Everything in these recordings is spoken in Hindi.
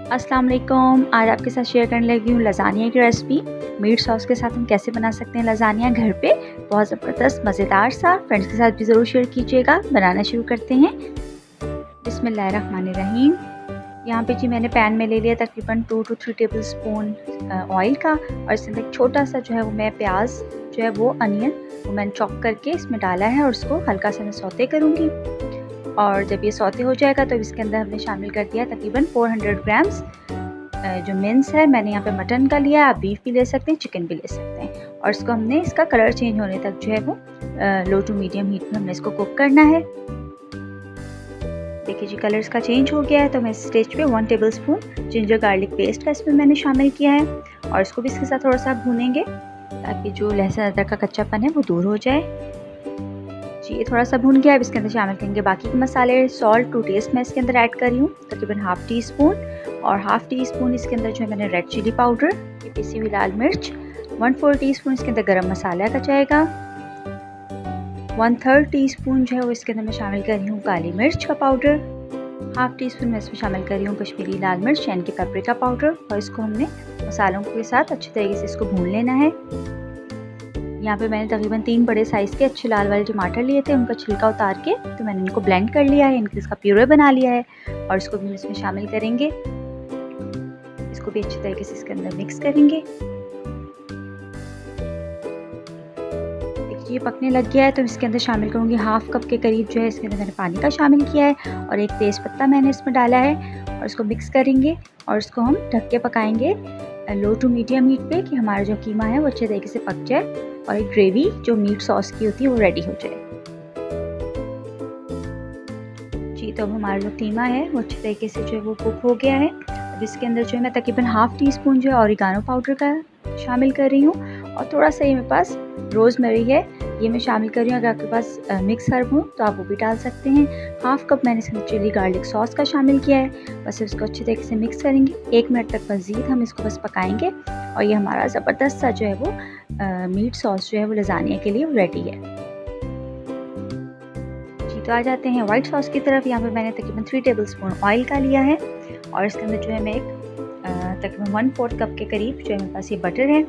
अस्सलाम वालेकुम। आज आपके साथ शेयर करने लगी हूँ लज़ानिया की रेसिपी। मीट सॉस के साथ हम कैसे बना सकते हैं लज़ानिया घर पे, बहुत ज़बरदस्त मज़ेदार सा। फ्रेंड्स के साथ भी ज़रूर शेयर कीजिएगा। बनाना शुरू करते हैं। बिस्मिल्लाहिर्रहमानिर्रहीम। यहाँ पे जी मैंने पैन में ले लिया तकरीबन 2 to 3 टेबल स्पून ऑयल का, और इसके अंदर छोटा सा जो है वो मैं प्याज जो है वो अनियन वो मैंने चॉप करके इसमें डाला है, और उसको हल्का सा मैं सौते करूँगी। और जब ये सौते हो जाएगा तो इसके अंदर हमने शामिल कर दिया तकरीबन 400 ग्राम्स जो मिन्स है। मैंने यहाँ पे मटन का लिया है, आप बीफ भी ले सकते हैं, चिकन भी ले सकते हैं। और इसको हमने इसका कलर चेंज होने तक जो है वो लो टू मीडियम हीट में हमने इसको कुक करना है। देखिए जी कलर इसका चेंज हो गया है, तो मैं इस स्टेज पे 1 table spoon ginger garlic paste का इसमें मैंने शामिल किया है, और इसको भी इसके साथ थोड़ा सा भूनेंगे ताकि जो लहसुन अदरक का कच्चापन है वो दूर हो जाए। जी ये थोड़ा सा भून गया है। अब इसके अंदर शामिल करेंगे बाकी के मसाले। सॉल्ट टू टेस्ट मैं इसके अंदर ऐड कर रही हूँ तकरीबन ½ टी स्पून, और ½ टी स्पून इसके अंदर जो है मैंने रेड चिली पाउडर, ये पिसी हुई लाल मिर्च, 1/4 टी स्पून इसके अंदर गरम मसाला का जाएगा, 1/3 टी स्पून जो है वो इसके अंदर मैं शामिल कर रही हूँ काली मिर्च का पाउडर, ½ टी स्पून मैं इसमें शामिल कर रही हूँ कश्मीरी लाल मिर्च यानी कि पेपरिका पाउडर। और इसको हमने मसालों के साथ अच्छी तरीके से इसको भून लेना है। यहाँ पे मैंने तकरीबन 3 बड़े साइज़ के अच्छे लाल वाले टमाटर लिए थे, उनका छिलका उतार के तो मैंने इनको ब्लेंड कर लिया है, इनका इसका प्यूरे बना लिया है, और इसको भी इसमें शामिल करेंगे। इसको भी अच्छी तरीके से इसके अंदर मिक्स करेंगे। देखिए ये पकने लग गया है, तो इसके अंदर शामिल करूँगी ½ कप के करीब जो है इसके अंदर मैंने पानी का शामिल किया है, और एक तेज़ पत्ता मैंने इसमें डाला है, और इसको मिक्स करेंगे। और इसको हम ढक के पकाएंगे लो टू मीडियम हीट पे कि हमारा जो कीमा है वो अच्छे तरीके से पक जाए, और एक ग्रेवी जो मीट सॉस की होती है वो रेडी हो जाए। जी तो अब हमारा जो कीमा है वो अच्छे तरीके से जो है वो कुक हो गया है। अब इसके अंदर जो है मैं तकरीबन ½ टी स्पून जो है ऑरिगानो पाउडर का शामिल कर रही हूँ, और थोड़ा सा ये मेरे पास रोज़मेरी है, ये मैं शामिल कर रही हूँ। अगर आपके पास मिक्स हर्ब हो तो आप वो भी डाल सकते हैं। ½ कप मैंने इसमें चिली गार्लिक सॉस का शामिल किया है। बस इसको अच्छे तरीके से मिक्स करेंगे। 1 मिनट तक मज़ीद हम इसको बस पकाएंगे, और ये हमारा ज़बरदस्त सा जो है वो मीट सॉस जो है वो लज़ानिया के लिए रेडी है। जी तो आ जाते हैं वाइट सॉस की तरफ। यहाँ पर मैंने तकरीबन 3 टेबल स्पून ऑयल का लिया है, और इसके अंदर जो है मैं एक तकरीबन 1/4 कप के करीब जो है मेरे पास ये बटर है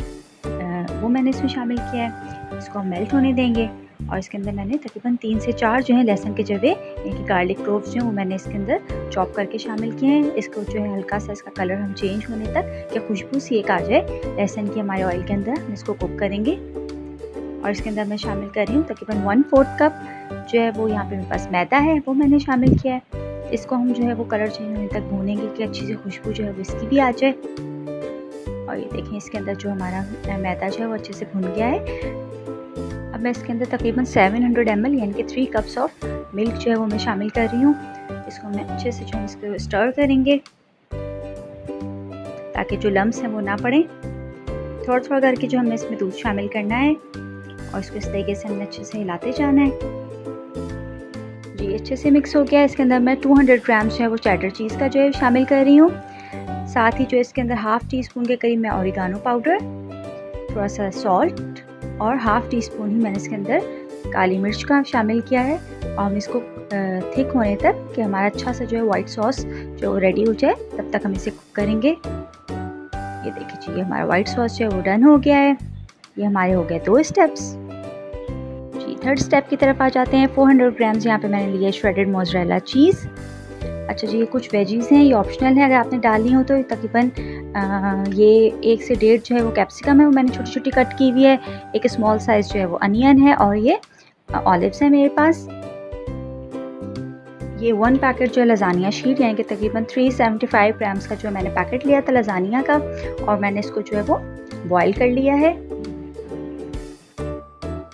वो मैंने इसमें शामिल किया है। इसको हम मेल्ट होने देंगे, और इसके अंदर मैंने तकरीबन 3 से 4 जो है लहसुन के जवे यानी कि गार्लिक क्लोव्स जो हैं वो मैंने इसके अंदर चॉप करके शामिल किए हैं। इसको जो है हल्का सा इसका कलर हम चेंज होने तक कि खुशबू सी एक आ जाए लहसुन की हमारे ऑयल के अंदर, हम इसको कुक करेंगे। और इसके अंदर मैं शामिल कर रही हूँ तकरीबन 1/4 कप जो है वो यहाँ पे मेरे पास मैदा है वो मैंने शामिल किया है। इसको हम जो है वो कलर चेंज होने तक भूनेंगे कि अच्छी सी खुशबू जो है वो इसकी भी आ जाए। और ये देखें इसके अंदर जो हमारा मैदा जो है वो अच्छे से भुन गया है। अब मैं इसके अंदर तकरीबन 700 ml यानी कि 3 कप्स ऑफ मिल्क जो है वो मैं शामिल कर रही हूँ। इसको मैं अच्छे से जो है इसको स्टर करेंगे ताकि जो लम्स हैं वो ना पड़े। थोड़ा थोड़ा करके जो हमने इसमें दूध शामिल करना है, और इसको इस तरीके से हमने अच्छे से हिलाते जाना है। जी अच्छे से मिक्स हो गया है। इसके अंदर मैं 200 ग्राम जो है वो चेडर चीज़ का जो है शामिल कर रही हूँ। साथ ही जो इसके अंदर ½ टी स्पून के करीब मैं ऑरिगानो पाउडर, थोड़ा सा सॉल्ट, और ½ टी स्पून ही मैंने इसके अंदर काली मिर्च का शामिल किया है। और हम इसको थिक होने तक कि हमारा अच्छा सा जो है वाइट सॉस जो रेडी हो जाए तब तक हम इसे कुक करेंगे। ये देखिए जी हमारा वाइट सॉस जो है वो डन हो गया है। ये हमारे हो गए 2 स्टेप्स। जी थर्ड स्टेप की तरफ आ जाते हैं। 400 ग्राम्स यहाँ पे मैंने लिया श्रेडेड मोज़रेला चीज़। अच्छा जी ये कुछ वेजीज़ हैं, ये ऑप्शनल है, अगर आपने डालनी हो तो। तकरीबन ये 1 से 1.5 जो है वो कैप्सिकम है वो मैंने छोटी छोटी कट की हुई है। एक स्मॉल साइज़ जो है वो अनियन है, और ये ऑलिव्स है मेरे पास। ये 1 पैकेट जो है लज़ानिया शीट यानी कि तकरीबन 375 ग्राम्स का जो मैंने पैकेट लिया था लज़ानिया का, और मैंने इसको जो है वो बॉयल कर लिया है।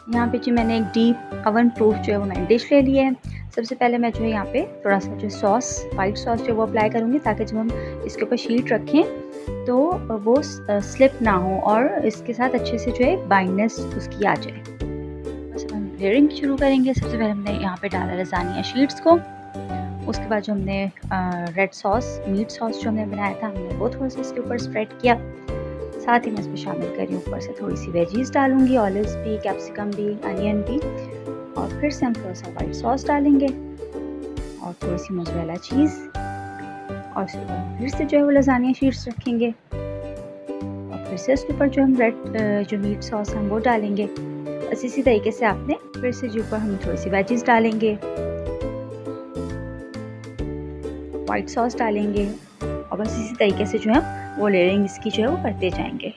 यहाँ पे जी मैंने एक डीप ओवन प्रूफ जो है वो मैंने डिश ले लिया है। सबसे पहले मैं जो है यहाँ पे थोड़ा सा जो सॉस वाइट सॉस जो है वो अप्लाई करूँगी ताकि जब हम इसके ऊपर शीट रखें तो वो स्लिप ना हो, और इसके साथ अच्छे से जो है बाइंडनेस उसकी आ जाए। बस हम लेयरिंग शुरू करेंगे। सबसे पहले हमने यहाँ पे डाला लज़ानिया शीट्स को, उसके बाद जो हमने रेड सॉस मीट सॉस जो हमने बनाया था हमने वो थोड़ा सा इसके ऊपर स्प्रेड किया। साथ ही मैं इसमें शामिल कर रही हूँ ऊपर से थोड़ी सी वेजीज डालूंगी, ऑलिव्स भी, कैप्सिकम भी, अनियन भी, और फिर से हम थोड़ा सा वाइट सॉस डालेंगे और थोड़ी सी मोज़रेला चीज़, और उसके बाद फिर से जो है वो लजानिया शीट्स रखेंगे और फिर से उसके ऊपर जो हम रेड जो मीट सॉस हम वो डालेंगे। बस इसी तरीके से आपने फिर से जो ऊपर हम थोड़ी सी वेजिस डालेंगे, वाइट सॉस डालेंगे और बस इसी तरीके से जो है वो लेयरिंग इसकी जो है वो करते जाएंगे।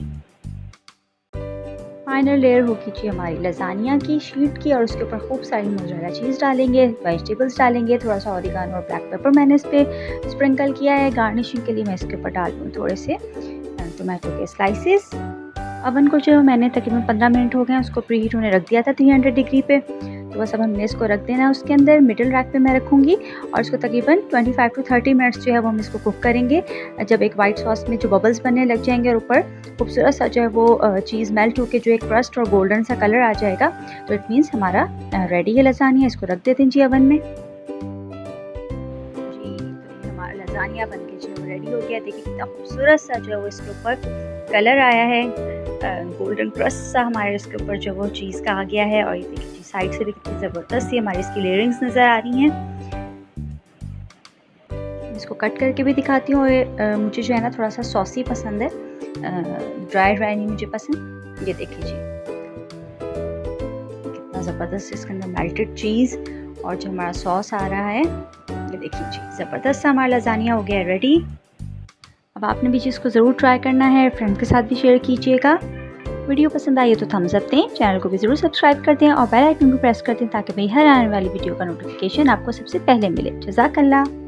फाइनल लेयर होगी जी हमारी लजानिया की शीट की और उसके ऊपर खूब सारी मोज़रेला चीज़ डालेंगे, वेजिटेबल्स डालेंगे, थोड़ा सा ऑरिगानो और ब्लैक पेपर मैंने इस पर स्प्रिंकल किया है। गार्निशिंग के लिए मैं इसके ऊपर डाल दूँ थोड़े से टोमेटो के स्लाइसेस। अवन को जो मैंने तकरीबन 15 मिनट हो गए उसको प्री हीट होने रख दिया था 300 डिग्री पे। तो बस अब हमने इसको रख देना है उसके अंदर। मिडिल रैक पे मैं रखूँगी और इसको तकरीबन 25 टू 30 मिनट्स जो है वो हम इसको कुक करेंगे। जब एक वाइट सॉस में जो बबल्स बनने लग जाएंगे और ऊपर खूबसूरत सा जो है वो चीज़ मेल्ट होकर जो एक क्रस्ट और गोल्डन सा कलर आ जाएगा तो इट मीन्स हमारा रेडी है लजानिया। इसको रख देते हैं जी अवन में। जी तो हमारा लजानिया बन के जो है रेडी हो गया। देखिए कितना खूबसूरत सा जो है वो इसके ऊपर कलर आया है, गोल्डन क्रस्ट सा हमारे इसके ऊपर जो वो चीज़ का आ गया है। और ये देखिए साइड से भी कितनी ज़बरदस्त सी हमारी इसकी लेयरिंग्स नज़र आ रही हैं। इसको कट करके भी दिखाती हूँ। मुझे जो है ना थोड़ा सा सॉसी पसंद है, ड्राई नहीं मुझे पसंद। ये देखिए जी कितना ज़बरदस्त इसके अंदर मेल्टेड चीज़ और जो हमारा सॉस आ रहा है, ये देखिए जी ज़बरदस्त सा हमारा लजानिया हो गया है रेडी। अब आपने भी चीज़ को ज़रूर ट्राई करना है, फ्रेंड के साथ भी शेयर कीजिएगा। वीडियो पसंद आई है तो थम्स अप दें, चैनल को भी ज़रूर सब्सक्राइब कर दें और बेल आइकन को प्रेस कर दें ताकि मेरी हर आने वाली वीडियो का नोटिफिकेशन आपको सबसे पहले मिले। जज़ाकल्लाह।